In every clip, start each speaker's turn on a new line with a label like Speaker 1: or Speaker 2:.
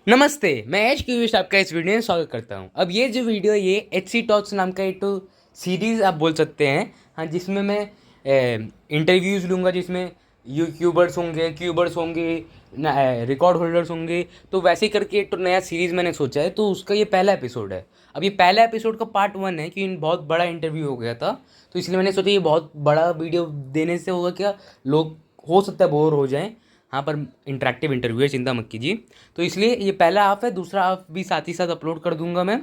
Speaker 1: नमस्ते, मैं H curious आपका इस वीडियो में स्वागत करता हूँ। अब ये जो वीडियो ये एच सी टॉक्स नाम का एक तो सीरीज़ आप बोल सकते हैं। हाँ, जिसमें मैं इंटरव्यूज़ लूँगा, जिसमें क्यूबर्स होंगे, रिकॉर्ड होल्डर्स होंगे। तो वैसे ही करके एक तो नया सीरीज़ मैंने सोचा है, तो उसका ये पहला एपिसोड है। अब ये पहला एपिसोड का पार्ट 1 है कि बहुत बड़ा इंटरव्यू हो गया था, तो इसलिए मैंने सोचा ये बहुत बड़ा वीडियो देने से होगा क्या, लोग हो सकता है बोर हो जाएं। हाँ, पर इंटरेक्टिव इंटरव्यू है, चिंता मत कीजिए। तो इसलिए ये पहला हाफ है, दूसरा हाफ भी साथ ही साथ अपलोड कर दूंगा मैं।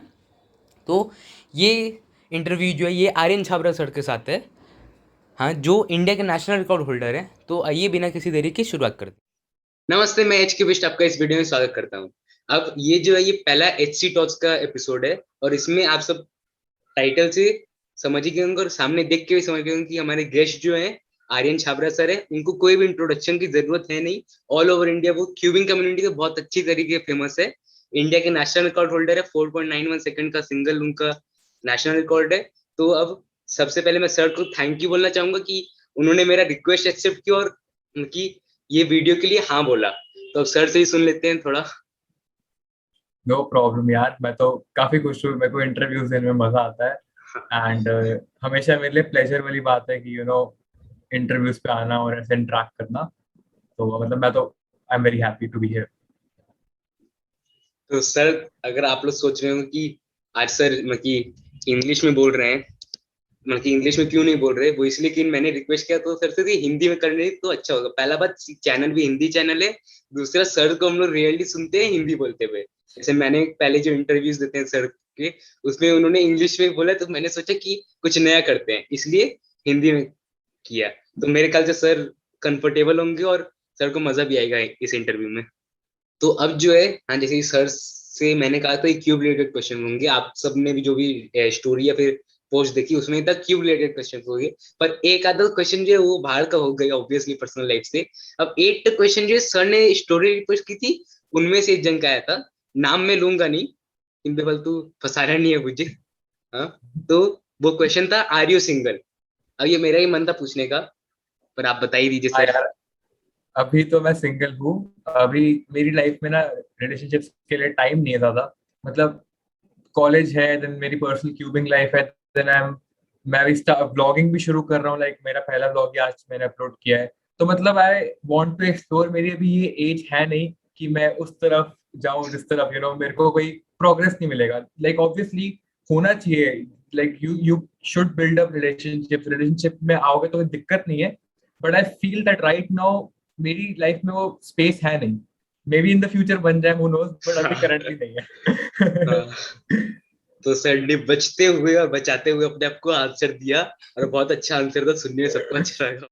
Speaker 1: तो ये इंटरव्यू जो है ये आर्यन छाबरा सर के साथ है। हाँ, जो इंडिया के नेशनल रिकॉर्ड होल्डर है। तो आइए बिना किसी देरी की शुरुआत करते हैं। नमस्ते, मैं एच के बिस्ट आपका इस वीडियो में स्वागत करता हूँ। अब ये जो है ये पहला एच सी टॉक्स का एपिसोड है, और इसमें आप सब टाइटल से समझ ही गए होंगे और सामने देख के भी समझ गए होंगे कि हमारे गेस्ट जो हैं आर्यन छाबरा सर है। उनको कोई भी इंट्रोडक्शन की जरूरत है नहीं। ऑल ओवर इंडिया वो क्यूबिंग कम्युनिटी के बहुत अच्छी तरीके से फेमस है। इंडिया के नेशनल रिकॉर्ड होल्डर है, 4.91 सेकंड का सिंगल उनका नेशनल रिकॉर्ड है। तो अब सबसे पहले मैं सर को थैंक यू बोलना चाहूंगा कि उन्होंने मेरा रिक्वेस्ट एक्सेप्ट किया और उनकी ये वीडियो के लिए हाँ बोला। तो अब सर से ही सुन लेते हैं थोड़ा।
Speaker 2: नो प्रॉब्लम यार। मैं तो काफी खुश हूँ, मेरे को इंटरव्यूज देने में मजा आता है। एंड हमेशा मेरे लिए प्लेजर वाली बात है कि इंटरव्यूज पे आना और ऐसे इंटरेक्ट करना। तो मतलब मैं तो I am very happy to be here.
Speaker 1: तो सर, अगर आप लोग सोच रहे हो कि आज सर मतलब कि इंग्लिश में बोल रहे हैं, मतलब कि इंग्लिश में क्यों नहीं बोल रहे, वो इसलिए कि मैंने रिक्वेस्ट किया तो सर से कि हिंदी में करने तो अच्छा होगा। पहला बात, चैनल भी हिंदी चैनल है। दूसरा, सर को हम लोग रियली सुनते हैं हिंदी बोलते हुए। जैसे मैंने पहले जो इंटरव्यूज देते हैं सर के, उसमें उन्होंने इंग्लिश में बोला, तो मैंने सोचा कि कुछ नया करते हैं, इसलिए हिंदी में किया। तो मेरे ख्याल से सर कंफर्टेबल होंगे और सर को मजा भी आएगा इस इंटरव्यू में। तो अब जो है, हाँ, जैसे कि सर से मैंने कहा था ये क्यूब रिलेटेड क्वेश्चन होंगे। आप सब ने भी जो भी स्टोरी या फिर पोस्ट देखी उसमें तक क्यूब रिलेटेड क्वेश्चन होंगे। पर एक आधा क्वेश्चन जो है वो बाहर का हो गया, ऑब्वियसली पर्सनल लाइफ से। अब एक क्वेश्चन जो है सर ने स्टोरी पोस्ट की थी, उनमें से एक जन का आया था। नाम मैं लूंगा नहीं, क्योंकि फालतू फंसाना नहीं है मुझे। हाँ, तो वो क्वेश्चन था, आर यू सिंगल। अब ये मेरा ही मन था पूछने का, पर आप बता ही दीजिए
Speaker 2: हाँ
Speaker 1: सर।
Speaker 2: यार, अभी तो मैं सिंगल हूँ। अभी मेरी लाइफ में ना रिलेशनशिप्स के लिए टाइम नहीं है ज्यादा। मतलब कॉलेज है, देन मेरी पर्सनल क्यूबिंग लाइफ है, देन मैं भी ब्लॉगिंग भी शुरू कर रहा हूँ। लाइक मेरा पहला ब्लॉग ही आज मैंने अपलोड किया है। तो मतलब आई वांट टू एक्सप्लोर। मेरी अभी ये एज है नहीं कि मैं उस तरफ जाऊं जिस तरफ मेरे को कोई प्रोग्रेस नहीं मिलेगा। लाइक ऑब्वियसली होना चाहिए। Like you should build up relationship में आओगे तो कोई दिक्कत नहीं है। But I feel that right now मेरी लाइफ में वो स्पेस है नहीं। May be in the future बन जाए, हु नोस, बट अभी करंटली नहीं है।
Speaker 1: हाँ, तो सर ने बचते हुए और बचाते हुए अपने आप को आंसर दिया, और बहुत अच्छा आंसर था, सुनने में सबको अच्छा लगा।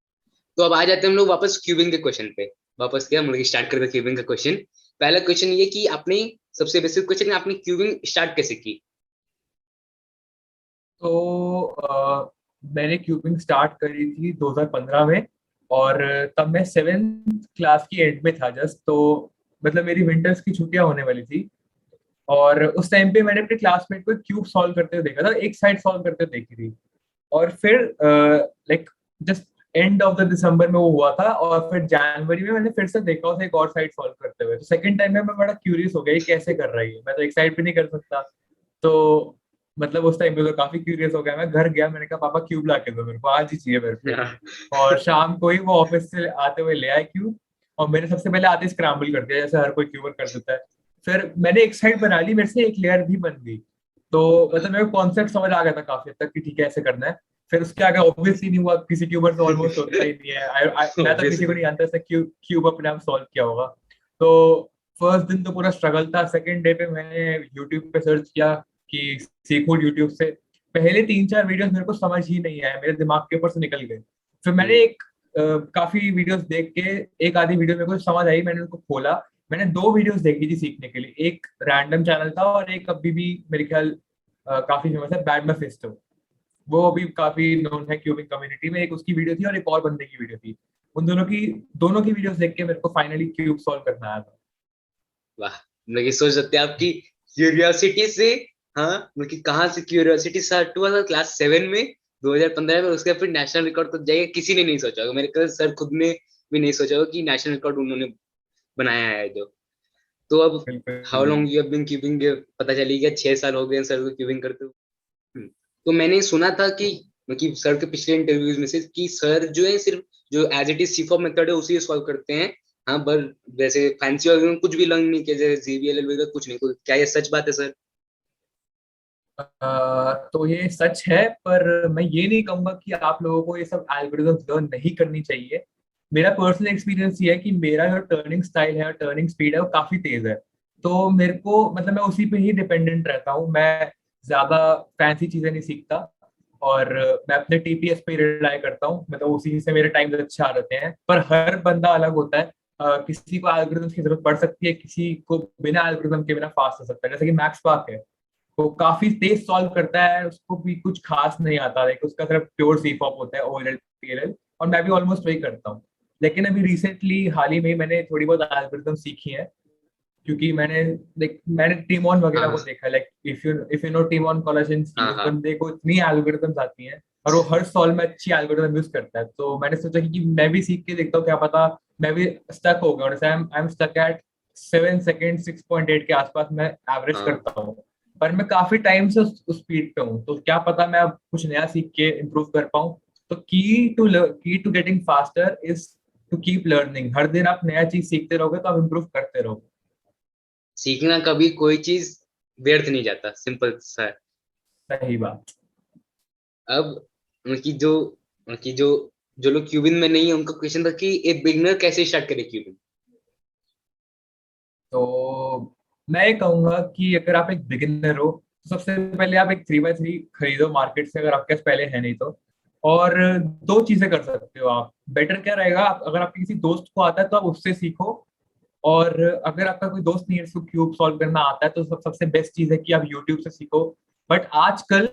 Speaker 1: तो अब आ जाते हैं हम लोग वापस क्यूबिंग के क्वेश्चन पे। वापस क्या हम लोग स्टार्ट करते हैं क्यूबिंग का क्वेश्चन। पहला क्वेश्चन ये कि आपने, सबसे बेसिक क्वेश्चन, आपने क्यूबिंग स्टार्ट कैसे की?
Speaker 2: तो मैंने क्यूबिंग स्टार्ट करी थी 2015 में। और तब मैं सेवेंथ क्लास की एंड में था जस्ट। तो मतलब मेरी विंटर्स की छुट्टियां होने वाली थी। और उस टाइम पे मैंने अपने क्लासमेट को क्यूब सॉल्व करते हुए देखा था, एक साइड सॉल्व करते हुए देखी थी। और फिर like just end of the दिसंबर में वो हुआ था, और फिर जनवरी में मैंने फिर से देखा उसे एक और साइड सॉल्व करते हुए। तो सेकंड टाइम में मैं बड़ा क्यूरियस हो गया ये कैसे कर रही है, मैं तो एक साइड पे नहीं कर सकता। तो मतलब उस टाइम पे तो काफी क्यूरियस हो गया। मैं घर गया, मैंने कहा पापा क्यूब ला के दो, मेरे को आज ही चाहिए मेरे को।
Speaker 1: हाँ।
Speaker 2: और शाम को ही वो ऑफिस से आते हुए ले आए क्यूब। और मैंने सबसे पहले आते स्क्रैम्बल कर दिया, जैसे हर कोई क्यूबर कर देता है। फिर मैंने एक साइड बना ली, मेरे से एक लेयर भी बन गई। तो मतलब मेरे को कॉन्सेप्ट समझ आ गया था काफी हद तक कि ठीक है ऐसे करना है। फिर उसके आगे ऑब्वियसली नहीं हुआ, किसी क्यूबर से ऑलमोस्ट होता ही नहीं है। मैं तो किसी को
Speaker 1: ऑब्वियसली।
Speaker 2: नहीं जानता ऐसा क्यूब अपने आप सॉल्व किया होगा। तो फर्स्ट दिन तो पूरा स्ट्रगल था। सेकंड डे पे मैंने यूट्यूब पे सर्च किया कि सीखो यूट्यूब से। पहले 3-4 वीडियोस मेरे को समझ ही नहीं आए, मेरे दिमाग के ऊपर से निकल गए। फिर मैंने काफी वीडियोस देख के एक आधी वीडियो मेरे को समझ आई, मैंने उसको खोला। मैंने दो वीडियोस देखी थी सीखने के लिए, एक रैंडम चैनल था और एक अभी भी मेरे ख्याल काफी फेमस है, बैड मेफिस्टो। वो अभी काफी नोन है क्यूबिक कम्युनिटी में। एक उसकी वीडियो थी और एक और बंदे की वीडियो थी। उन दोनों की वीडियोस देख के मेरे को फाइनली क्यूब सॉल्व करना आया था।
Speaker 1: वाह, मतलब ये सोच सकते हैं आपकी क्यूरियोसिटी से। हाँ, मतलब कि कहाँ से क्यूरियोसिटी स्टार्ट हुआ था क्लास 7 में, 2015 में, उसके फिर नेशनल रिकॉर्ड तक जाएगा, किसी ने नहीं सोचा होगा। मेरे ख्याल सर खुद ने भी नहीं सोचा होगा कि नेशनल रिकॉर्ड उन्होंने बनाया है जो।
Speaker 3: तो अब हाउ
Speaker 2: बिल्कुल।
Speaker 3: Long you have been cubing, पता चली गया 6 साल हो गए सर को क्यूबिंग करते हुए। तो मैंने सुना था कि सर के पिछले इंटरव्यूज में से कि सर जो है सिर्फ जो एज इट इज सीफॉप मेथड है उसी सॉल्व करते हैं। हाँ, पर वैसे फैंसी और कुछ भी लर्न नहीं किया, जैसे जीबीएल वगैरह कुछ नहीं। क्या ये सच बात है सर?
Speaker 2: तो ये सच है, पर मैं ये नहीं कहूंगा कि आप लोगों को ये सब एल्गोरिदम्स लर्न नहीं करनी चाहिए। मेरा पर्सनल एक्सपीरियंस ये है कि मेरा जो टर्निंग स्टाइल है, टर्निंग स्पीड है, वो काफी तेज है। तो मेरे को मतलब मैं उसी पे ही डिपेंडेंट रहता हूँ। मैं ज्यादा फैंसी चीजें नहीं सीखता, और मैं अपने टीपीएस पे रिलाई करता हूँ। मतलब उसी से मेरे टाइम अच्छे आ जाते हैं। पर हर बंदा अलग होता है। किसी को एल्गोरिदम्स की जरूरत पड़ सकती है, किसी को बिना एल्गोरिदम के बिना फास्ट हो सकता है। जैसे कि मैक्स पार्क है, वो काफी तेज सॉल्व करता है, उसको भी कुछ खास नहीं आता, लेकिन उसका सिर्फ प्योर सी फॉप होता है, ओएलएल पीएलएल। और मैं भी ऑलमोस्ट वही करता हूँ। लेकिन अभी रिसेंटली हाल ही में मैंने थोड़ी बहुत एल्गोरिदम सीखी है, क्योंकि मैंने टीमोन वगैरह को
Speaker 3: हाँ
Speaker 2: देखा। लाइक इफ यू नो टीमोन कोलाजेंस की,
Speaker 3: हाँ
Speaker 2: उस
Speaker 3: हाँ।
Speaker 2: बंदे को इतनी एल्गोरिदम्स आती हैं, और वो हर सॉल्व में अच्छी एल्गोरिदम यूज करता है। तो मैंने सोचा कि मैं भी सीख के देखता हूँ, क्या पता मैं भी स्टक हो गया। जैसे I am stuck at 7 second 6.8 के आसपास मैं एवरेज
Speaker 3: हाँ,
Speaker 2: करता हूँ। पर मैं काफी टाइम से उस स्पीड पे हूँ, तो क्या पता मैं अब कुछ नया सीख के इम्प्रूव कर पाऊँ। तो key to getting faster is to keep learning. हर दिन आप नया चीज सीखते रहोगे तो आप इम्प्रूव करते रहोगे।
Speaker 3: सीखना कभी कोई चीज व्यर्थ नहीं जाता, सिंपल सा है।
Speaker 2: सही बात।
Speaker 3: अब उनकी जो उनकी जो जो लोग क्यूबिन में नहीं है उनका क्वेश्चन था कि एक बिगनर कैसे स्टार्ट करे क्यूबिन।
Speaker 2: तो मैं ये कहूंगा कि अगर आप एक बिगिनर हो, तो सबसे पहले आप एक 3x3 खरीदो मार्केट से, अगर आपके पास पहले है नहीं तो। और दो चीजें कर सकते हो आप। बेटर क्या रहेगा, अगर आपके किसी दोस्त को आता है तो आप उससे सीखो। और अगर आपका कोई दोस्त नहीं है जिसको क्यूब सॉल्व करना आता है, तो सबसे बेस्ट चीज है कि आप यूट्यूब से सीखो। बट आजकल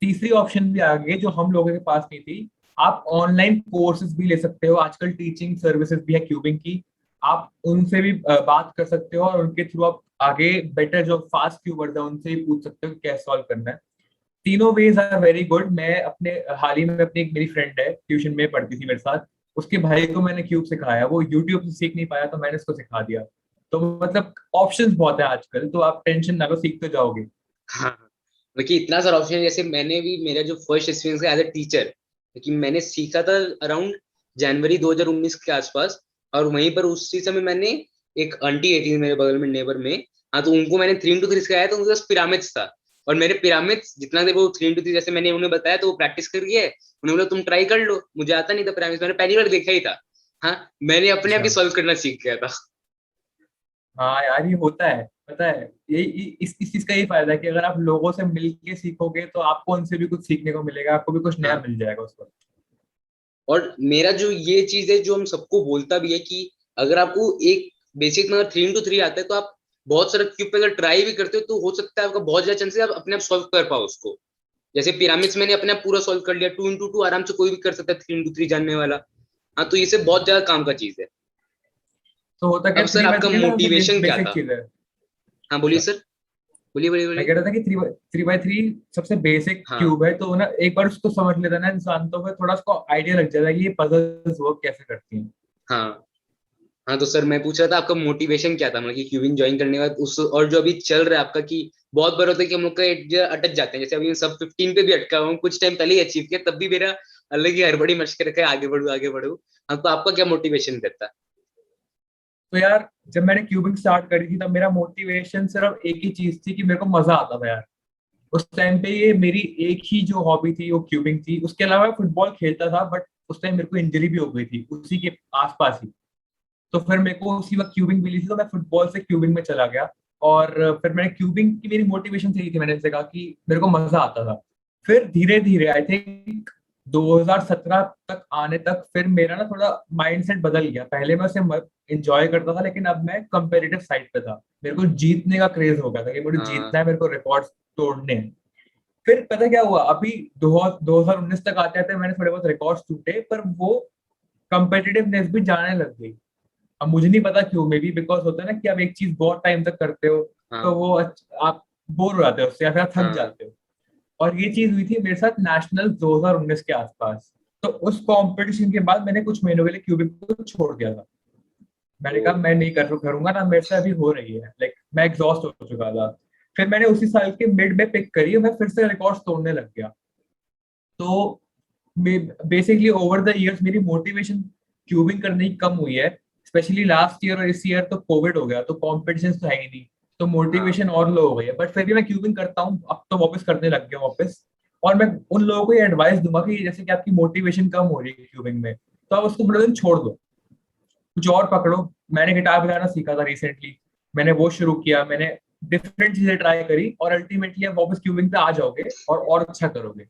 Speaker 2: तीसरी ऑप्शन भी आ गई है, जो हम लोगों के पास नहीं थी। आप ऑनलाइन कोर्सेज भी ले सकते हो। आजकल टीचिंग सर्विसेज भी है क्यूबिंग की। आप उनसे भी बात कर सकते हो, और उनके थ्रू आप आगे बेटर जो फास्ट क्यूबर्स है उनसे भी पूछ सकते हो कि कैसे सॉल्व करना है। तीनों वेज आर वेरी गुड। मैं अपने हाल ही में अपनी एक मेरी फ्रेंड है, ट्यूशन में पढ़ती थी मेरे साथ, उसके भाई को मैंने क्यूब सिखाया। वो यूट्यूब से सीख नहीं पाया, तो मैंने उसको सिखा दिया। तो मतलब ऑप्शंस बहुत है आजकल, तो आप टेंशन ना लो, सीखते जाओगे।
Speaker 3: हाँ, देखिए इतना सारा ऑप्शन है। जैसे मैंने भी मेरा जो फर्स्ट एक्सपीरियंस है एज ए टीचर, कि मैंने सीखा था अराउंड जनवरी 2019 के आसपास। और वहीं पर उसी समय मैंने एक आंटी आई थी मेरे बगल में, नेबर में। हाँ, तो उनको मैंने 3 into 3 सिखाया, तो उनके पास पिरामिड्स था। और मेरे पिरामिड्स जितना देर वो 3 into 3 जैसे मैंने उन्हें बताया, तो वो प्रैक्टिस कर गए। उन्होंने बोला तुम ट्राई कर लो, मुझे आता नहीं था पिरामिड्स, मैंने पहली बार देखा ही था। हाँ, मैंने अपने आप
Speaker 2: अच्छा।
Speaker 3: ही सॉल्व करना सीख गया था।
Speaker 2: हाँ यार, ये होता है, पता है। इस चीज का ये फायदा है कि अगर आप लोगों से मिल के सीखोगे, तो आपको उनसे भी कुछ सीखने को मिलेगा, आपको भी कुछ नया
Speaker 3: हाँ,
Speaker 2: मिल जाएगा उस वक्त।
Speaker 3: और मेरा जो ये चीज है जो हम सबको बोलता भी है कि अगर आपको एक बेसिक में 3 into 3 आता है, तो आप बहुत सारे क्यूब पे अगर ट्राई भी करते हो, तो हो सकता है आपका बहुत ज्यादा चांसेस आप अपने आप सॉल्व कर पाओ उसको। जैसे पिरामिड्स मैंने अपने आप पूरा सॉल्व कर लिया, 2 into 2 आराम से कोई भी कर सकता है, 3 into 3 जानने वाला। हाँ, तो ये सब बहुत ज्यादा काम का चीज है।
Speaker 2: तो होता क्या,
Speaker 3: अब सर
Speaker 2: थ्री बाय
Speaker 3: आपका
Speaker 2: थ्री ना सबसे
Speaker 3: मोटिवेशन क्या
Speaker 2: बेसिक
Speaker 3: था?
Speaker 2: चीज है।
Speaker 3: हाँ बोलिए
Speaker 2: अच्छा।
Speaker 3: सर, बोलिए बोलिए
Speaker 2: मैं
Speaker 3: बोलिए।
Speaker 2: कह रहा था कि थ्री बाय थ्री सबसे बेसिक
Speaker 3: हाँ
Speaker 2: क्यूब है। तो ना एक बार उसको समझ लेता है ना इंसान, तो फिर थोड़ा उसको आइडिया लग जाता है कि ये पजल्स वर्क कैसे करती हैं।
Speaker 3: हाँ हाँ। तो सर मैं पूछ रहा था आपका मोटिवेशन क्या था, मतलब कि क्यूबिंग ज्वाइन करने के बाद उस, और जो अभी चल रहा है आपका, कि बहुत बार होता है कि हम लोग का एक जगह अटक जाते हैं। जैसे अभी मैं सब 15 पे भी अटका हुआ हूँ, कुछ टाइम पहले ही अचीव किया, तब भी मेरा अलग ही हड़बड़ी मच के रखा है, आगे बढ़ू आगे बढ़ू। हाँ, तो आपका क्या मोटिवेशन रहता है?
Speaker 2: तो यार, जब मैंने क्यूबिंग स्टार्ट करी थी, तब मेरा मोटिवेशन सिर्फ एक ही चीज थी कि मेरे को मजा आता था यार। उस टाइम पे ये मेरी एक ही जो हॉबी थी वो क्यूबिंग थी। उसके अलावा मैं फुटबॉल खेलता था, बट उस टाइम मेरे को इंजरी भी हो गई थी उसी के आसपास ही। तो फिर मेरे को उसी वक्त क्यूबिंग मिली थी, तो मैं फुटबॉल से क्यूबिंग में चला गया। और फिर मैंने क्यूबिंग की, मेरी मोटिवेशन सही थी, मैंने जैसे कहा कि मेरे को मजा आता था। फिर धीरे धीरे आई थिंक 2017 तक आने तक फिर मेरा ना थोड़ा माइंडसेट बदल गया। पहले मैं उसे एंजॉय करता था, लेकिन अब मैं कंपेरेटिव साइड पे था। मेरे को जीतने का क्रेज हो गया था कि मुझे
Speaker 3: हाँ
Speaker 2: जीतना है, मेरे को रिकॉर्ड्स तोड़ने हैं। फिर पता क्या हुआ, अभी 2019 तक आते आते मैंने थोड़े बहुत रिकॉर्ड्स टूटे, पर वो कंपेटिटिवनेस भी जाने लग गई। अब मुझे नहीं पता क्यों, मे बी बिकॉज होता है ना कि आप एक चीज बहुत टाइम तक करते हो, तो
Speaker 3: हाँ
Speaker 2: वो आप बोर हो जाते हो उससे, या फिर आप थक
Speaker 3: हाँ।
Speaker 2: जाते हो। और ये चीज हुई थी मेरे साथ नेशनल 2019 के आसपास। तो उस कंपटीशन के बाद मैंने कुछ महीनों के लिए क्यूबिक को छोड़ दिया था। मैंने कहा मैं नहीं कर करूंगा ना, मेरे से अभी हो रही है, लाइक मैं एग्जॉस्ट हो चुका था। फिर मैंने उसी साल के मिड में पिक करी और मैं फिर से रिकॉर्ड्स तोड़ने लग गया। तो बेसिकली ओवर द इयर्स मेरी मोटिवेशन क्यूबिंग करने की कम हुई है। स्पेशली लास्ट ईयर और इस ईयर तो कोविड हो गया, तो कॉम्पिटिशन तो है ही नहीं, तो
Speaker 3: हाँ
Speaker 2: मोटिवेशन और लो हो गई है। बट फिर भी मैं क्यूबिंग करता हूँ, अब तो वापस करने लग गया हूँ वापस। और मैं उन लोगों को ये एडवाइस दूंगा कि जैसे कि आपकी मोटिवेशन कम हो रही है क्यूबिंग में, तो आप उसको थोड़ा दिन छोड़ दो, कुछ और पकड़ो। मैंने गिटार बजाना सीखा था रिसेंटली, मैंने वो शुरू किया, मैंने डिफरेंट चीजें ट्राई करी, और अल्टीमेटली आप वापस क्यूबिंग पे आ जाओगे और अच्छा करोगे।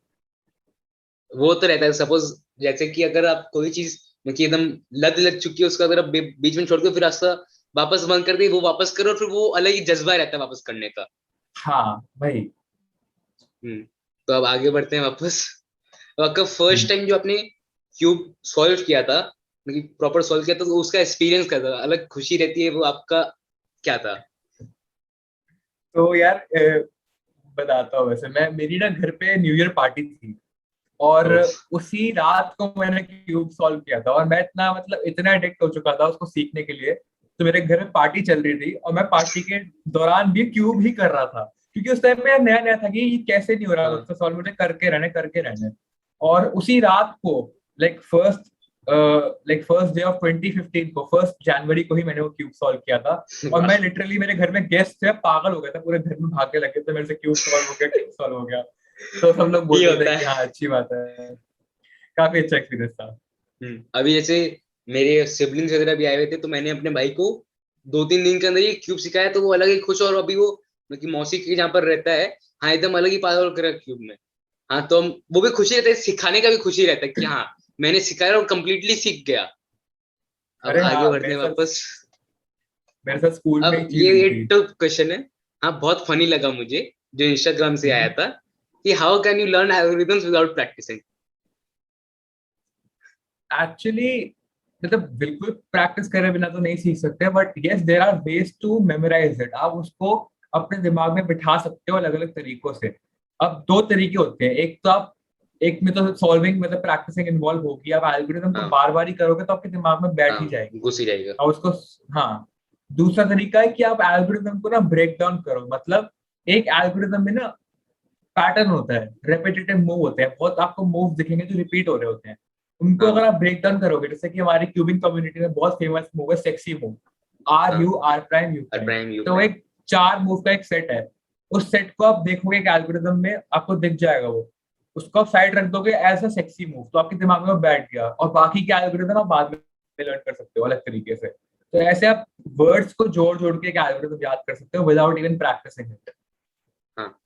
Speaker 3: वो तो रहता है। सपोज जैसे कि अगर आप कोई चीज मतलब एकदम लत लग चुकी है उसका, अगर आप बीच में छोड़ के फिर रास्ता वापस बंद कर दे, वो वापस करो, और फिर वो अलग ही जज्बा रहता है वापस करने का।
Speaker 2: हाँ भाई।
Speaker 3: हम्म। तो अब आगे बढ़ते हैं वापस। तो आपका फर्स्ट
Speaker 2: हम्म।
Speaker 3: टाइम जो आपने क्यूब सॉल्व किया था, मतलब प्रॉपर सॉल्व किया था, तो उसका एक्सपीरियंस क्या था? अलग खुशी रहती है वो, आपका क्या था?
Speaker 2: तो यार बताता हूँ। वैसे मैं, मेरी ना घर पे न्यू ईयर पार्टी थी, और
Speaker 3: ओह।
Speaker 2: उसी रात को मैंने क्यूब सॉल्व किया था, और मैं इतना मतलब इतना एडिक्ट हो चुका था उसको सीखने के लिए। तो मेरे घर में पार्टी चल रही थी, और मैं पार्टी के दौरान भी क्यूब ही कर रहा था, क्योंकि उस टाइम में नया नया था कि ये कैसे नहीं हो रहा
Speaker 3: हाँ
Speaker 2: मुझसे सॉल्व, मुझे करके रहने। और उसी रात को, लाइक फर्स्ट डे ऑफ 2015 को, 1 जनवरी को ही मैंने वो क्यूब सॉल्व किया था। और
Speaker 3: वाह।
Speaker 2: मैं लिटरली, मेरे घर में गेस्ट थे, पागल हो गया था, पूरे घर में भागने लगे थे मेरे से, क्यूब सॉल्व हो गया, क्यूब सॉल्व हो गया। तो सब लोग
Speaker 3: ये
Speaker 2: बोलते थे
Speaker 3: होता
Speaker 2: कि
Speaker 3: है।
Speaker 2: हाँ अच्छी बात है। काफी अच्छा एक्सपीरियंस था।
Speaker 3: अभी जैसे मेरे सिबलिंग्स वगैरह भी आए हुए थे, तो मैंने अपने भाई को 2-3 दिन के अंदर ये क्यूब सिखाया, तो वो अलग ही खुश। और अभी वो मतलब कि मौसी के जहाँ पर रहता है, हाँ एकदम अलग ही पागल कर रहा है क्यूब में। हाँ तो वो भी खुशी रहता है, सिखाने का भी खुशी रहता है कि हाँ मैंने सिखाया और कंप्लीटली सीख गया। अब
Speaker 2: अरे
Speaker 3: आगे
Speaker 2: हाँ,
Speaker 3: बढ़ते हैं वापस।
Speaker 2: मेरे साथ स्कूल में
Speaker 3: अब
Speaker 2: एक चीज
Speaker 3: ये
Speaker 2: हुई थी।
Speaker 3: एक तो क्वेश्चन है, हाँ बहुत फनी लगा मुझे, जो इंस्टाग्राम से आया था, कि how can you learn algorithms without practising?
Speaker 2: Actually मतलब बिल्कुल प्रैक्टिस करे बिना तो नहीं सीख सकते, but yes there are ways to memorise it. आप उसको अपने दिमाग में बिठा सकते हो अलग अलग तरीकों से। अब दो तरीके होते हैं, एक तो आप, एक में तो सॉल्विंग मतलब प्रैक्टिसिंग इन्वॉल्व होगी, आप एल्गोरिथम को
Speaker 3: हाँ
Speaker 2: बार बार ही करोगे तो आपके दिमाग में बैठ
Speaker 3: हाँ,
Speaker 2: ही जाएगी।
Speaker 3: घुस ही जाएगा।
Speaker 2: और उसको, हाँ, दूसरा तरीका है कि आप एल्गोरिथम को ना ब्रेक डाउन करो। मतलब एक एल्गोरिथम में ना पैटर्न होता है, रेपिटेटिव मूव होते हैं, बहुत आपको मूव दिखेंगे जो रिपीट हो रहे होते हैं। उनको
Speaker 3: हाँ
Speaker 2: अगर आप ब्रेक डाउन करोगे, जैसे कि हमारी क्यूबिंग कम्युनिटी में बहुत फेमस मूव है सेक्सी मूव, आर
Speaker 3: हाँ।
Speaker 2: यू आर प्राइम यू
Speaker 3: और
Speaker 2: प्राइम।
Speaker 3: प्राइम यू
Speaker 2: तो
Speaker 3: प्राइम।
Speaker 2: एक 4 मूव का एक सेट है। उस सेट को आप देखोगे एक एल्गोरिथम में, आपको दिख जाएगा वो। उसको आप साइड रख दोगे एज अ सेक्सी मूव, तो आपके दिमाग में वो बैठ गया, और बाकी के एल्गोरिथम आप बाद में लर्न कर सकते हो अलग तरीके से। तो ऐसे आप वर्ड्स को जोड़ जोड़ के एक एल्गोरिथम याद कर सकते हो विदाउट इवन प्रैक्टिसिंग इट।
Speaker 3: हाँ।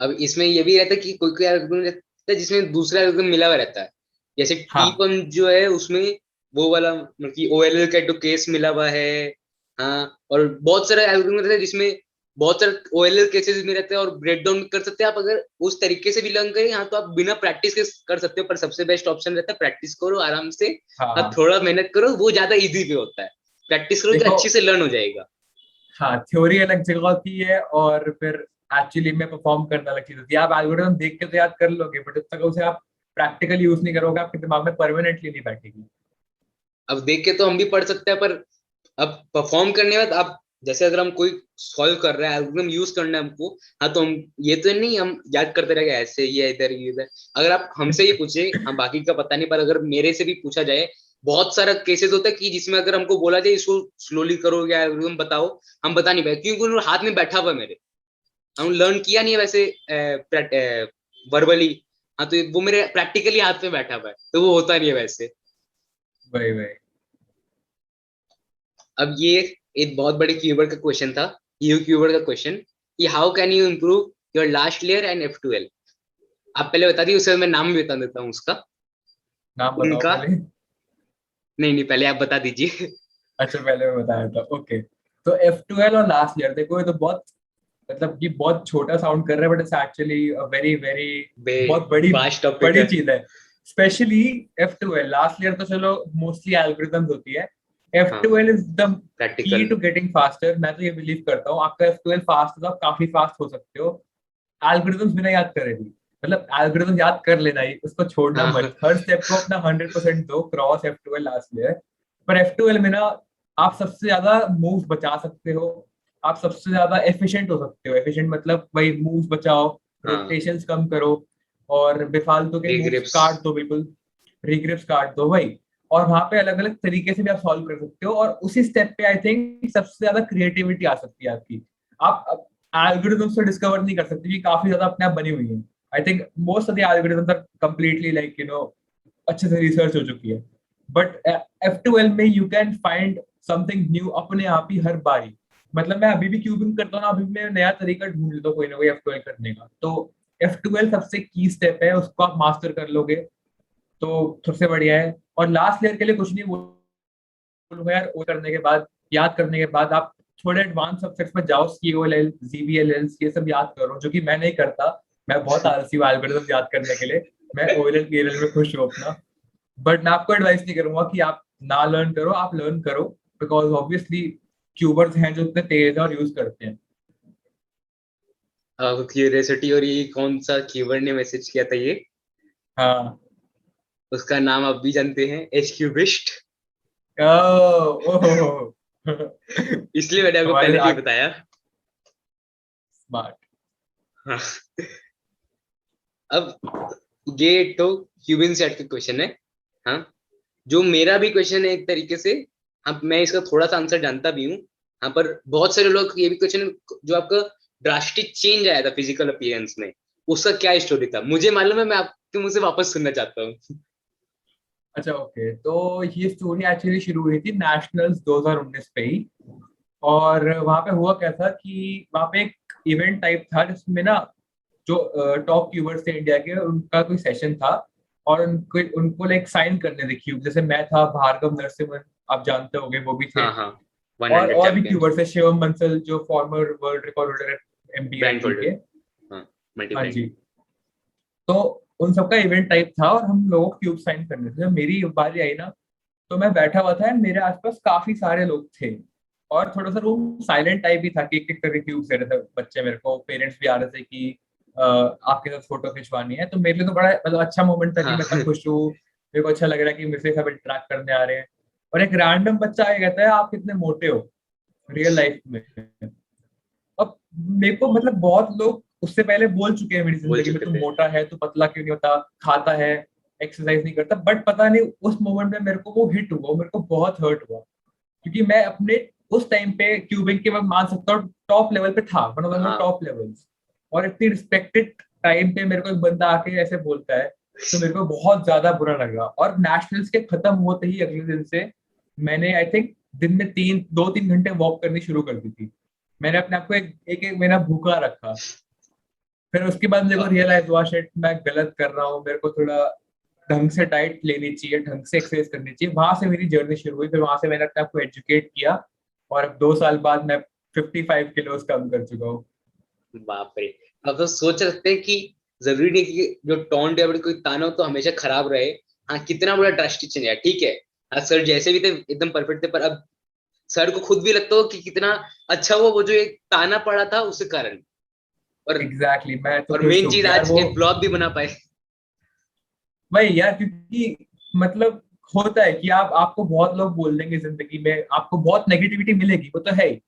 Speaker 3: अब इसमें ये भी रहता है कि कोई कोई एल्गोरिथम रहता है जिसमें दूसरा एल्गोरिथम मिला हुआ रहता है। जैसे टी
Speaker 2: हाँ
Speaker 3: पंप जो है उसमें वो वाला मतलब कि ओएलएल का तो केस मिला हुआ है। हाँ, और बहुत सारे एल्गोरिथम रहते हैं जिसमें बहुत सारे ओएलएल केसेस में रहते हैं, और ब्रेक डाउन कर सकते हैं आप अगर उस तरीके से भी लर्न करें। हाँ तो आप बिना प्रैक्टिस के कर सकते हो, पर सबसे बेस्ट ऑप्शन रहता है प्रैक्टिस करो आराम से।
Speaker 2: हाँ
Speaker 3: हाँ
Speaker 2: हाँ।
Speaker 3: थोड़ा मेहनत करो, वो ज्यादा इजी पे होता है। प्रैक्टिस करो कि
Speaker 2: देखो,
Speaker 3: अच्छे से लर्न हो जाएगा।
Speaker 2: हाँ, थ्योरी अलग जगह होती है, और फिर एक्चुअली में परफॉर्म करना अलग चीज होती है। आप एल्गोरिथम देख के तो याद कर लोगे, बट जब तक उसे आप प्रैक्टिकल यूज नहीं करोगे, आपके दिमाग में परमानेंटली नहीं बैठेगी।
Speaker 3: अब देख के तो हम भी पढ़ सकते हैं, पर अब परफॉर्म करने में आप जैसे अगर हम कोई सॉल्व कर रहे हैं, एल्गोरिथम यूज करना है हमको, हाँ तो हम ये तो नहीं हम याद करते रहेंगे ऐसे ये इधर ये इधर। अगर आप हमसे ये पूछे, हम बाकी का पता नहीं, पर अगर मेरे से भी पूछा जाए, बहुत सारा केसेस होता है कि जिसमें अगर हमको बोला जाए इसको स्लोली करो या एल्गोरिथम बताओ, हम बता नहीं पाए क्योंकि वो हाथ में बैठा हुआ है मेरे। हम लर्न किया नहीं है वैसे वर्बली। हाँ तो वो मेरे प्रैक्टिकली हाथ में बैठा हुआ है, तो वो होता नहीं है वैसे।
Speaker 2: वही वही।
Speaker 3: अब ये एक बहुत बड़े कीवर्ड का क्वेश्चन था, यू कीवर्ड का क्वेश्चन, कि how can you improve your last layer and F12? आप पहले बता दिए, उससे मैं नाम भी बता देता हूँ उसका,
Speaker 2: नाम बताओ
Speaker 3: उनका।
Speaker 2: पहले।
Speaker 3: नहीं नहीं, पहले आप बता दीजिए।
Speaker 2: अच्छा, पहले मैं बताया था, ओके। तो F12 और लास्ट ईयर, देखो ये तो बहुत, मतलब ये बहुत छोटा साउंड कर रहा है, but it's actually very very,
Speaker 3: बे
Speaker 2: बहुत बड़ी
Speaker 3: फास्ट टॉपिक
Speaker 2: बड़ी
Speaker 3: है।
Speaker 2: चीज है। स्पेशली F12, लास्ट ईयर तो चलो मोस्टली एल्गोरिथम्स होती है।
Speaker 3: हाँ
Speaker 2: F12 is the key
Speaker 3: practical.
Speaker 2: To getting faster. मैं तो ये बिलीव करता हूँ, आपका F12 फास्ट है तो आप काफी फास्ट हो सकते हो एल्गोरिथम्स बिना याद करे भी। मतलब एल्गोरिथम याद कर लेना ही, उसको छोड़ना
Speaker 3: हाँ
Speaker 2: मत, हर स्टेप को अपना 100% दो, क्रॉस F12 लास्ट ईयर। पर F12 में ना आप सबसे ज्यादा मूव्स बचा सकते हो, आप सबसे ज्यादा एफिशिएंट हो सकते हो। एफिशिएंट मतलब वही मूव्स बचाओ,
Speaker 3: हाँ,
Speaker 2: रोटेशंस कम करो, और बेफालतू के मूव्स
Speaker 3: रिग्रिप्स।
Speaker 2: काट दो, बिल्कुल रिग्रिप्स काट दो भाई। और वहां पे अलग अलग तरीके से भी आप सॉल्व कर सकते हो, और उसी स्टेप पे आई थिंक सबसे ज्यादा क्रिएटिविटी आ सकती है आपकी। आप एल्गोरिथम से डिस्कवर नहीं कर सकते, कि काफी ज्यादा अपने आप बनी हुई है। I think most of the algorithms are completely like अच्छे से रिसर्च हो चुकी है। बट F12 में you can find something new अपने आप ही हर बारी। मतलब मैं अभी भी क्यूबिंग करता हूँ ना, अभी भी मैं नया तरीका ढूंढ लेता हूँ कोई ना कोई F12 करने का। तो F12 सबसे की स्टेप है, उसको आप मास्टर कर लोगे तो सबसे बढ़िया है। और लास्ट लेयर के लिए कुछ नहीं बोलूंगा यार, वो करने के बाद, याद करने के बाद आप थोड़े एडवांस सब्जेक्ट्स में जाओ, COLL, ZBLL ये सब याद करो, जो कि मैं नहीं करता। मैं बहुत आलसी हूँ एल्गोरिथम याद करने के लिए। मैं OLL PLL में खुश हूँ अपना। बट मैं आपको एडवाइस नहीं करूंगा कि आप ना लर्न करो, आप लर्न करो, बिकॉज ऑब्वियसली ट्यूबर्स हैं जो इतने तेज है और यूज करते हैं।
Speaker 3: आपको क्यूरियोसिटी और ये कौन सा कीवर्ड ने मैसेज किया था ये?
Speaker 2: हाँ।
Speaker 3: उसका नाम आप भी जानते हैं, एचक्यूबिस्ट।
Speaker 2: ओह।
Speaker 3: इसलिए मैंने आपको
Speaker 2: हमारे
Speaker 3: पहले नहीं
Speaker 2: आगे
Speaker 3: बताया।
Speaker 2: स्मार्ट।
Speaker 3: हाँ। अब ये तो क्यूबिन सेट का क्वेश्चन है। हाँ, जो मेरा भी क्वेश्चन है एक तरीके से। हाँ, मैं इसका थोड़ा सा आंसर जानता भी हूँ। हाँ, पर बहुत सारे लोग ये भी क्वेश्चन, जो आपका ड्रास्टिक चेंज आया था फिजिकल अपीयरेंस में, उसका क्या स्टोरी था, मुझे मालूम है, मैं आपके मुंह से वापस सुनना चाहता हूँ।
Speaker 2: अच्छा ओके, तो ये स्टोरी एक्चुअली शुरू हुई थी नेशनल्स 2019 पे ही। और वहां पे हुआ क्या था कि वहां पे एक इवेंट टाइप था जिसमें ना जो टॉप क्यूबर्स थे इंडिया के, उनका कोई सेशन था। और उनको उनको लाइक साइन करने थे क्यूब, जैसे मैं था, भार्गव नरसिम्हन, आप जानते होंगे, वो भी थे।
Speaker 3: हाँ हाँ, 100
Speaker 2: और भी
Speaker 3: चैंपियन।
Speaker 2: क्यूबर्स थे, शिवम बंसल जो फॉर्मर वर्ल्ड रिकॉर्ड होल्डर है
Speaker 3: ब्रांड
Speaker 2: MPIT
Speaker 3: फोल्डर।
Speaker 2: के।
Speaker 3: हाँ, मल्टी
Speaker 2: हाँ
Speaker 3: ब्रांड।
Speaker 2: जी। तो उन सबका इवेंट टाइप था, और हम लोगों को क्यूब साइन करने थे। जब मेरी बारी आई ना, तो मैं बैठा हुआ था, मेरे आसपास काफी सारे लोग थे। और थोड़ा सा रूम साइलेंट टाइप भी था, कि एक एक करके क्यूब दे रहे थे बच्चे मेरे को, पेरेंट्स भी आ रहे थे कि आपके साथ फोटो खिंचवानी है। तो मेरे लिए तो बड़ा मतलब अच्छा मोमेंट था, कि
Speaker 3: हाँ।
Speaker 2: मैं इतना खुश हूँ, मेरे को अच्छा लग रहा है कि मेरे से सब इंटरेक्ट करने आ रहे हैं। और एक रैंडम बच्चा आके कहता है आप कितने मोटे हो रियल लाइफ में। अब मेरे को मतलब बहुत लोग उससे पहले बोल चुके हैं मेरी
Speaker 3: बोल
Speaker 2: जिंदगी में,
Speaker 3: चुके
Speaker 2: तू
Speaker 3: थे।
Speaker 2: मोटा है, तू पतला क्यों नहीं होता, खाता है, एक्सरसाइज नहीं करता। बट पता नहीं उस मोमेंट में मेरे को वो हिट हुआ, मेरे को बहुत हर्ट हुआ। क्योंकि मैं अपने उस टाइम पे क्यूबिंग के, मैं मान सकता हूँ टॉप लेवल पे था, वन ऑफ द
Speaker 3: हाँ।
Speaker 2: Top levels. और इतनी रिस्पेक्टेड टाइम पे मेरे को एक बंदा आके ऐसे बोलता है, तो मेरे को बहुत ज्यादा बुरा लगा। और नेशनल्स के खत्म होते ही अगले दिन से मैंने आई थिंक दिन में 2-3 घंटे वॉक करनी शुरू कर दी थी। मैंने अपने आप को एक एक महीना भूखा रखा। फिर उसके बाद मेरे को रियलाइज हुआ, शिट मैं गलत कर रहा हूँ, मेरे को थोड़ा ढंग से डाइट लेनी चाहिए, ढंग से एक्सरसाइज करनी चाहिए। वहां से मेरी जर्नी शुरू हुई, फिर वहां से मैंने अपने आप को एजुकेट किया। और अब 2 साल बाद मैं 55 किलोज कम कर चुका हूँ।
Speaker 3: बाप रे। अब तो सोच सकते हैं कि जरूरी नहीं कि जो टोंट या कोई ताना हो तो हमेशा खराब रहे। हाँ, कितना बड़ा ड्रास्टिक चेंज है, ठीक है। हाँ, सर जैसे भी थे एकदम परफेक्ट थे, पर अब सर को खुद भी लगता हो कि कितना अच्छा हुआ वो जो एक ताना पड़ा था उसके कारण। और
Speaker 2: एग्जैक्टली मैं तो
Speaker 3: और
Speaker 2: खुश
Speaker 3: मेन
Speaker 2: हूँ
Speaker 3: चीज,
Speaker 2: यार
Speaker 3: आज
Speaker 2: वो।
Speaker 3: एक ब्लॉग भी बना पाए।
Speaker 2: वही यार, क्योंकि मतलब होता है कि आपको बहुत लोग बोल देंगे जिंदगी में, आपको बहुत नेगेटिविटी मिलेगी, वो तो है ही।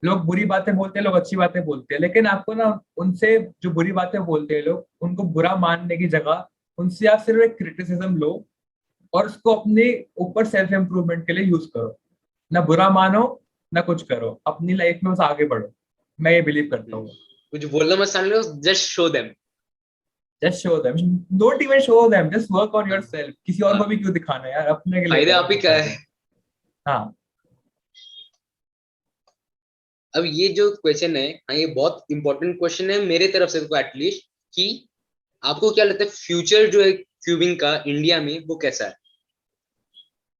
Speaker 2: लोग बुरी बातें बोलते हैं, लोग अच्छी बातें बोलते हैं, लेकिन आपको ना उनसे, जो बुरी बातें बोलते हैं लोग, उनको बुरा मानने की जगह उनसे आप सिर्फ एक क्रिटिसिज्म लो, और उसको अपने ऊपर सेल्फ इम्प्रूवमेंट के लिए यूज करो। ना बुरा मानो, ना कुछ करो, अपनी लाइफ में बस आगे बढ़ो। मैं ये बिलीव करता हूँ।
Speaker 3: कुछ बोलना मत, सान लो, just show them.
Speaker 2: Just show them, don't even show them, just work on yourself. किसी और को
Speaker 3: हाँ,
Speaker 2: भी क्यों दिखाना है यार, अपने के लिए
Speaker 3: फायदे
Speaker 2: करो
Speaker 3: आप ही
Speaker 2: सब
Speaker 3: का
Speaker 2: पहले।
Speaker 3: है।
Speaker 2: हाँ।
Speaker 3: अब ये जो क्वेश्चन है, हाँ, ये बहुत इंपॉर्टेंट क्वेश्चन है मेरे तरफ से तो एटलीस्ट, कि आपको क्या लगता है फ्यूचर जो है क्यूबिंग का इंडिया में वो कैसा है?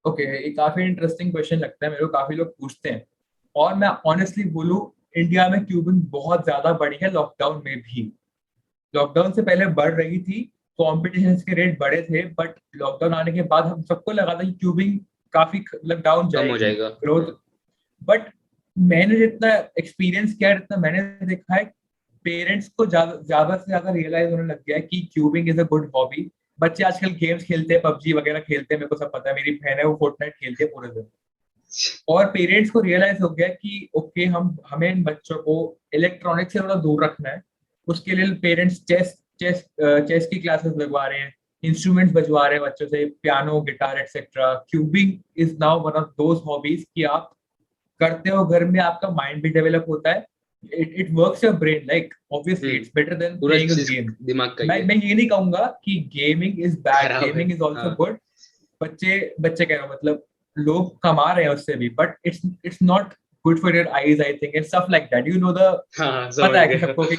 Speaker 2: ओके, ये काफी इंटरेस्टिंग क्वेश्चन लगता है मेरे को, काफी लोग पूछते हैं। और मैं ऑनेस्टली बोलूं, इंडिया में क्यूबिंग बहुत ज्यादा बढ़ी है लॉकडाउन में भी। लॉकडाउन से पहले बढ़ रही थी, कॉम्पिटिशन के रेट बड़े थे, बट लॉकडाउन आने के बाद हम सबको लगा था कि क्यूबिंग काफी मतलब डाउन
Speaker 3: कम हो
Speaker 2: जाएगी
Speaker 3: जाएगा।
Speaker 2: ग्रोथ।
Speaker 3: हाँ।
Speaker 2: बट मैंने जितना एक्सपीरियंस किया है, जितना मैंने देखा है, पेरेंट्स को ज्यादा ज्यादा से ज्यादा रियलाइज होने लग गया है कि cubing is a good hobby. बच्चे आजकल गेम्स खेलते हैं, PUBG वगैरह खेलते हैं, मेरे को सब पता है, मेरी बहन है वो फोर्टनाइट खेलती है पूरे दिन। और पेरेंट्स को रियलाइज हो गया कि ओके हमें इन बच्चों को इलेक्ट्रॉनिक से थोड़ा दूर रखना है। उसके लिए पेरेंट्स चेस चेस चेस की क्लासेस लगवा रहे हैं, इंस्ट्रूमेंट्स बजवा रहे हैं बच्चों से, piano, guitar etcetera. Cubing is now one of those hobbies कि आप करते हो घर में, आपका माइंड भी डेवलप होता है, it works your brain, like obviously it's better than
Speaker 3: पूरा
Speaker 2: प्लेइंग अ
Speaker 3: चीज
Speaker 2: गेम।
Speaker 3: दिमाग का ही
Speaker 2: मैं
Speaker 3: है,
Speaker 2: मैं ये नहीं कहूंगा कि गेमिंग इज बैड,
Speaker 3: खराब है।
Speaker 2: गेमिंग इज आल्सो
Speaker 3: हाँ
Speaker 2: गुड। बच्चे बच्चे कह रहे हो मतलब लोग कमा रहे हैं उससे भी, but it's not good for your eyes I think and stuff like that, you know the.
Speaker 3: हाँ
Speaker 2: पता
Speaker 3: समझ
Speaker 2: है कि
Speaker 3: गया।
Speaker 2: सबको कि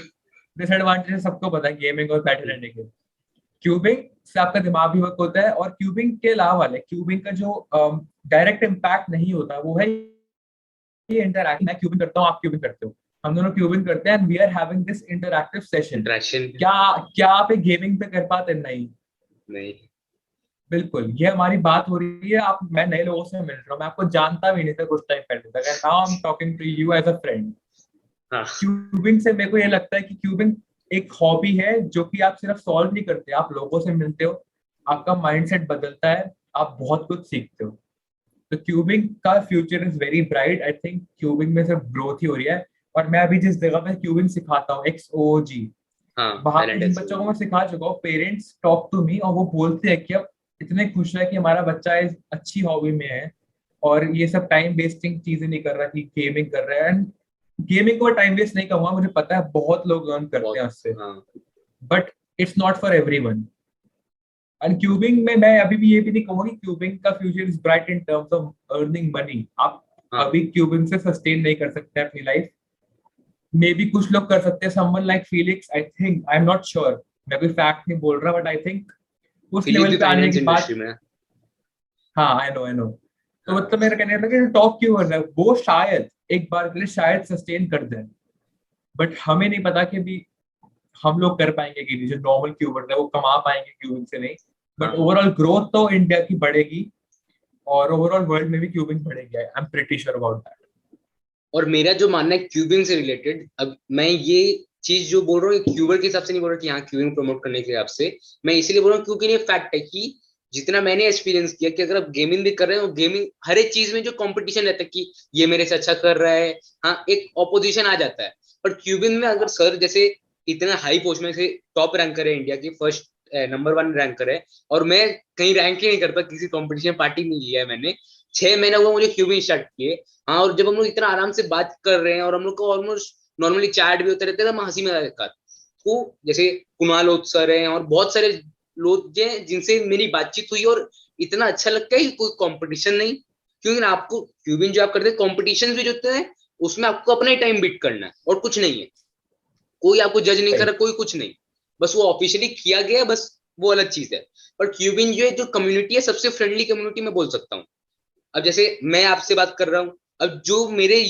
Speaker 2: डिसएडवांटेज सबको पता है गेमिंग और बैठे रहने के। क्यूबिंग से आपका दिमाग भी वर्क होता है, और क्यूबिंग के अलावा वाले क्यूबिंग का जो डायरेक्ट इम्पैक्ट नहीं होता वो है ये इंटरैक्ट। मैं क्यूबिंग करता हूँ, आप क्यूबिंग करते हो, हम दोनों क्यूबिंग करते हैं and we are having this interactive session.
Speaker 3: Interaction
Speaker 2: क्या क्या आप एक गेमिंग पे कर पाते? नहीं,
Speaker 3: नहीं।
Speaker 2: बिल्कुल। ये हमारी बात हो रही है, आप मैं नए लोगों से मिल रहा हूँ, मैं आपको जानता भी नहीं था कुछ टाइम पहले तक, and now I am talking to you as a friend.
Speaker 3: हाँ
Speaker 2: क्यूबिंग से मेरे को ये लगता है कि क्यूबिंग एक हॉबी है जो कि आप सिर्फ सॉल्व नहीं करते, आप लोगों से मिलते हो, आपका माइंडसेट बदलता है, आप बहुत कुछ सीखते हो। तो क्यूबिंग का future is very bright. I think cubing में सिर्फ ग्रोथ ही हो रही है। और मैं अभी जिस जगह पे क्यूबिंग सिखाता हूँ, XOG,
Speaker 3: हाँ
Speaker 2: वहां पे
Speaker 3: टैलेंट
Speaker 2: जिन
Speaker 3: है।
Speaker 2: बच्चों को मैं सिखा चुका हूँ, पेरेंट्स टॉक टू मी और वो बोलते हैं कि अब इतने खुश है कि हमारा बच्चा इस अच्छी हॉबी में है और ये सब टाइम वेस्टिंग चीजें नहीं कर रहा कि गेमिंग कर रहा है। एंड गेमिंग को टाइम वेस्ट नहीं कहूंगा, मुझे पता है बहुत लोग अर्न करते हैं
Speaker 3: बहुत।
Speaker 2: उससे,
Speaker 3: हाँ
Speaker 2: but it's not for everyone. And cubing में मैं अभी भी ये भी नहीं कहूंगा कि क्यूबिंग का future is bright in terms of earning money. आप
Speaker 3: हाँ।
Speaker 2: अभी क्यूबिंग से सस्टेन नहीं कर सकते अपनी लाइफ। मे बी कुछ लोग कर सकते हैं, someone like Felix, I think, I am not sure, मैं कोई फैक्ट नहीं बोल रहा, बट आई थिंक उस
Speaker 3: फिलिप
Speaker 2: लेवल
Speaker 3: भी
Speaker 2: पे आने
Speaker 3: फाइनेंस
Speaker 2: के बाद।
Speaker 3: इंडस्ट्री में है।
Speaker 2: हाँ, आई नो। तो
Speaker 3: हाँ
Speaker 2: मतलब मेरा कहने का कि टॉप क्यों कर रहा है वो, शायद एक बार के लिए शायद सस्टेन कर जाए, बट हमें नहीं पता कि भी हम लोग कर पाएंगे कि नहीं। जो नॉर्मल क्यूबर है वो कमा पाएंगे क्यूबिंग से नहीं, बट
Speaker 3: हाँ।
Speaker 2: ओवरऑल ग्रोथ तो इंडिया की बढ़ेगी और ओवरऑल वर्ल्ड में भी क्यूबिंग बढ़ेगी। I am pretty sure about that.
Speaker 3: और मेरा जो मानना है क्यूबिंग से रिलेटेड, अब मैं ये चीज जो बोल रहा हूँ क्यूबर के हिसाब से नहीं बोल रहा कि हाँ क्यूबिंग प्रमोट करने के हिसाब से, मैं इसीलिए बोल रहा हूँ क्योंकि ये फैक्ट है कि जितना मैंने एक्सपीरियंस किया कि अगर आप गेमिंग भी कर रहे हो, गेमिंग हर एक चीज में जो कंपटीशन रहता है कि ये मेरे से अच्छा कर रहा है, हाँ एक ऑपोजिशन आ जाता है। पर क्यूबिंग में अगर सर जैसे इतना हाई पोस्ट में से टॉप रैंकर है, इंडिया की फर्स्ट नंबर 1 रैंकर है, और मैं कहीं रैंक ही नहीं करता, किसी कंपटीशन पार्टी नहीं लिया है मैंने, 6 महीना हुआ मुझे क्यूबिंग स्टार्ट किए। हाँ और जब हम लोग इतना आराम से बात कर रहे हैं और हम लोग को ऑलमोस्ट नॉर्मली चैट भी होते रहते हैं, तो हंसी मजाक का तो जैसे कुणाल ओत सर हैं और बहुत सारे लोग हैं जिनसे मेरी बातचीत हुई, और इतना अच्छा लगता है कि कोई कंपटीशन नहीं। क्योंकि ना आपको क्यूबिंग जो आप करते हैं, कंपटीशन भी जो होते हैं उसमें आपको अपना ही टाइम बीट करना है और कुछ नहीं है, कोई आपको जज नहीं कर रहा, कोई कुछ नहीं, बस वो ऑफिशियली किया गया, बस वो अलग चीज है। पर क्यूबिंग जो है, जो कम्युनिटी है, सबसे फ्रेंडली कम्युनिटी मैं बोल सकता हूँ। अब जैसे मैं आपसे बात कर रहा हूँ, अब जो मेरे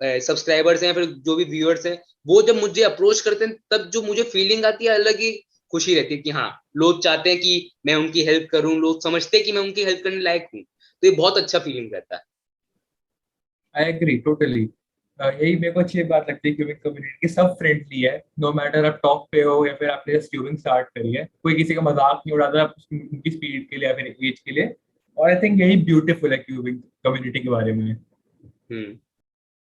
Speaker 3: सब्सक्राइबर्स हैं, फिर जो भी व्यूअर्स हैं, वो जब मुझे अप्रोच करते हैं, तब जो मुझे फीलिंग आती है, अलग ही खुशी रहती है कि हाँ लोग चाहते हैं कि मैं उनकी हेल्प करूं, लोग समझते हैं कि मैं उनकी हेल्प करने लायक हूँ, तो ये बहुत अच्छा फीलिंग रहता है।
Speaker 2: I agree totally. यही मेरे को अच्छी बात लगती है क्यूबिंग कम्युनिटी की, सब फ्रेंडली है, नो मैटर आप टॉप पे हो या फिर आपने जस्ट क्यूबिंग स्टार्ट करी है, कोई किसी का मजाक नहीं उड़ाता उनकी स्पीड के लिए या फिर एज के लिए। और आई थिंक यही ब्यूटीफुल है क्यूबिंग कम्युनिटी के बारे में।
Speaker 3: हम्म।